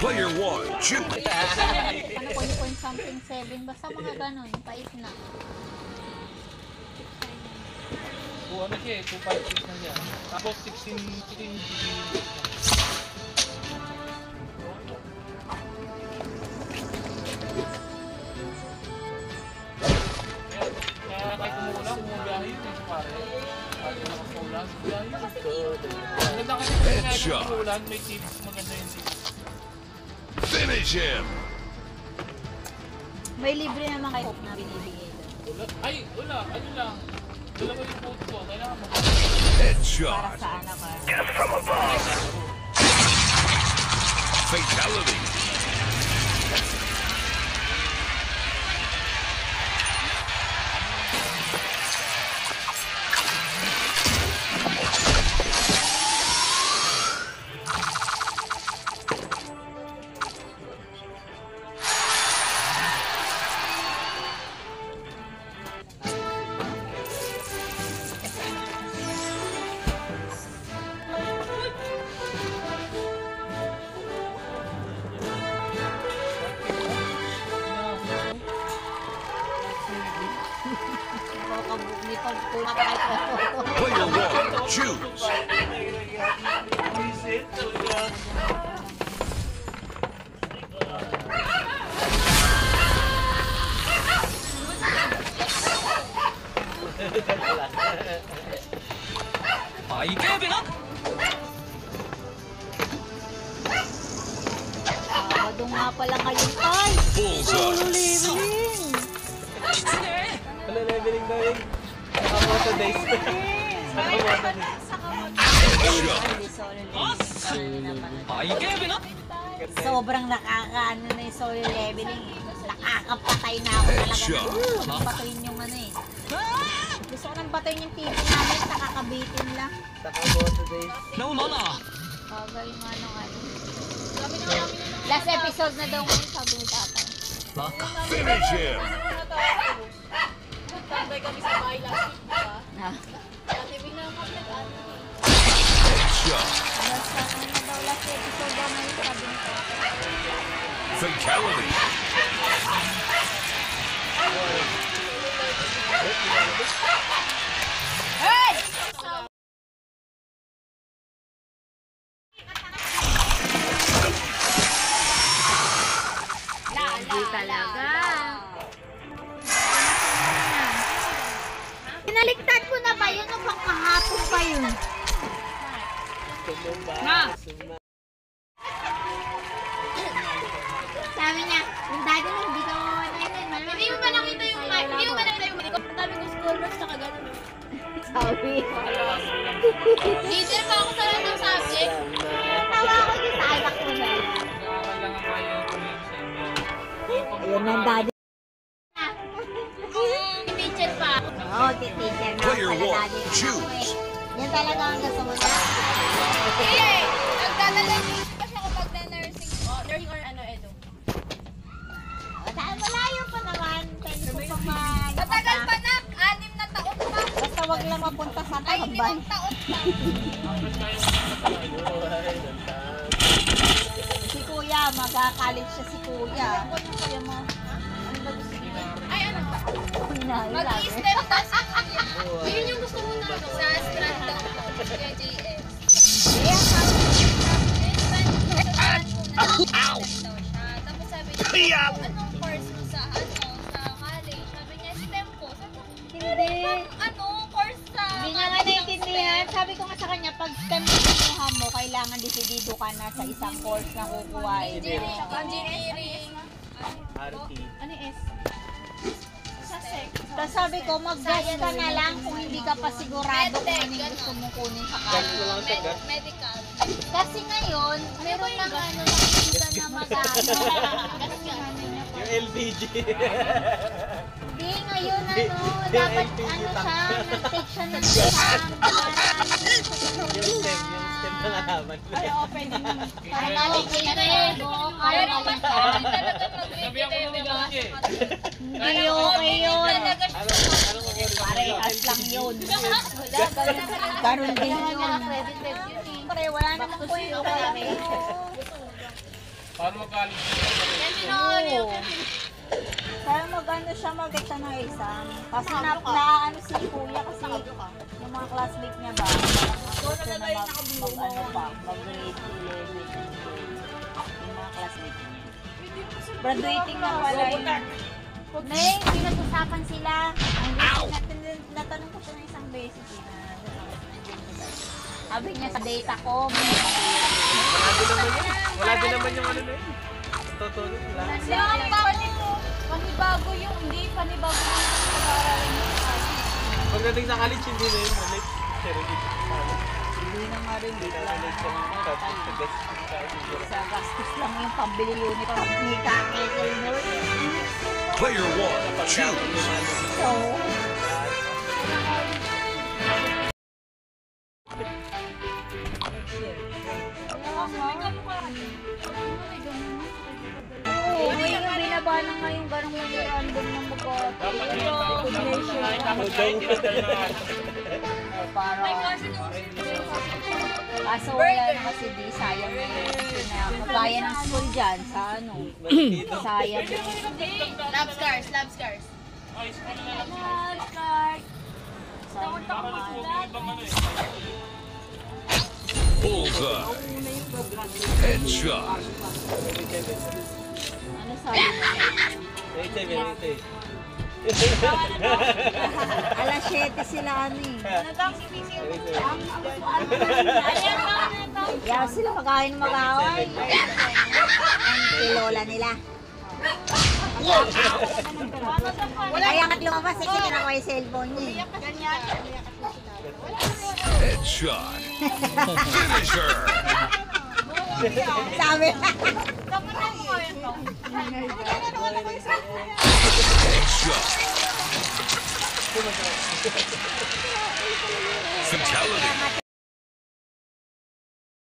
Player 1, shoot! Ano po yung point something 7? Basta mga ganon, pait na. Ano siya eh, 256 na siya. Tapos 16 Kaya kahit umuulan, umubiyahe yun sa pare. Kahit nakapaulan, umubiyahe yun. Ang ganda kasi kahit umuulan, may tips, maganda yung tips. Finish him! May libre naman kayo na binibigay doon. Ay, wala. Ano lang. Dalawa yung code ko. Kailangan mo. Para Headshot! sa anak ka. Death from above! Fatality! Player 1, choose! Sabado nga pala ngayon ay! Solo leveling! Wala leveling na rin. Nakamoto days. Nakamoto days. Sobrang nakakaano na yung solo leveling eh. Nakakapatay na ako talaga. Patayin yung ano eh. Gusto ko nang patayin yung TV namin, nakakabitin lang. Nakamoto days. Bagal yung ano. Last episode na daw ngayon, sabi ni tatay. Finish him! Tambay kami sa bahay last week, diba? Dati binamaglagan. Headshot! Basta ano daw last episode daw ngayon, sabi ni tatay. Fatality! Hey! Hindi talaga. Pinaliktad ko na ba yun o pang kahapon pa yun? Ma! Sabi niya, yung dati na hindi ko Hindi mo ba nakita yung hindi mo ba nakita yung ang dami kong school works na kagano. Sabi. Leader pa ako sa lahat ng subject. Tawa ko yung sa anak ko na. Kailangan kaya yung kumain sa inyo. Ayun ang daddy. Teacher pa ako. Oo, teacher na Player pala 1, daddy. choose! Yan talaga ang gusto mo na. Eh, nagdadala din kasi ako pag na nursing or ano, edo. Saan malayo pa naman. Pwede ko pa man. Matagal pa na, 6 na taon pa. Basta wag lang mapunta sa Ay, tambay. 5 taon pa. Si kuya, mag-college siya si kuya. Ano kuya mo? Ano ba gusto niya? Ay, ano? Mag-i-step. Mag-i-step na si kuya. Yun yung gusto mo na, no? Sa strand daw ko. Kaya JS. Ow! Tapos sabi niya, anong course mo sa college? Sabi niya, STEM po. Sabi ko, Hindi. ano, course sa Hindi nga nga naiintindihan. Sabi ko nga sa kanya, pag STEM na kinuha mo, kailangan desidido ka na sa isang course na kukuhain. engineering. RT. Ano yung S? Sa sec. Tapos sabi ko, mag-guess ka na lang kung hindi ka pa sigurado kung ano yung gusto mong kunin sa college. Medical. Kasi ngayon, meron nang ano, nakikita na mag-ano. Kasi ano niya pa. Yung LPG. Hindi, ngayon ano, dapat ano siya, nag-take siya ng exam para Yung STEM na nalaman. ay opening. Para maligay na yun. Para maligay. Sabi ako nung gano'n eh. Hindi okay yun. Anong mag-LPG? Parehas lang yun. Ganun din yun. Pre, wala namang kwento. Paano magaling siya? Yan din ako yung Kaya mag-ano siya mag-ita ng exam. Kasi na ano si kuya kasi yung mga classmate niya ba, gusto na mag-ano pa, mag-grade 11. Yung mga classmate niya. Graduating na pala yun. May, pinag-usapan sila. Natanong ko siya ng isang beses. Sabi niya sa data ko, Wala din naman yung ano na yun. Totoo nun, wala. panibago yung, hindi panibago yung pag-aaralan yung Pagdating sa college, hindi na yun. Relate. hindi na nga rin Hindi na relate sa mga sa guest. sa gastos lang yung pambili uniform ni Kakekil mo. Player 1, choose. So, oo, ngayon yung binaba na nga yung ganong memorandum ng Dapat yun tayo sa mga dapat tayo tinatay na nga. para kaso wala na kasi di sayang na yun. Kaya ng school dyan sa ano, sayang Lab scars, lab scars. Ay, school na lang. Lab scars. sayang Baka naman. nagpugi ibang ano eh. Bullseye. Headshot. Ano sabi mo? Alas 7 sila ano eh. Kaya sila mag-away ng mag-away. Ang lola nila. Kaya kat lumabas eh, kasi nakuha yung cellphone niya. Headshot. Finisher. Sabi. Headshot. Fatality.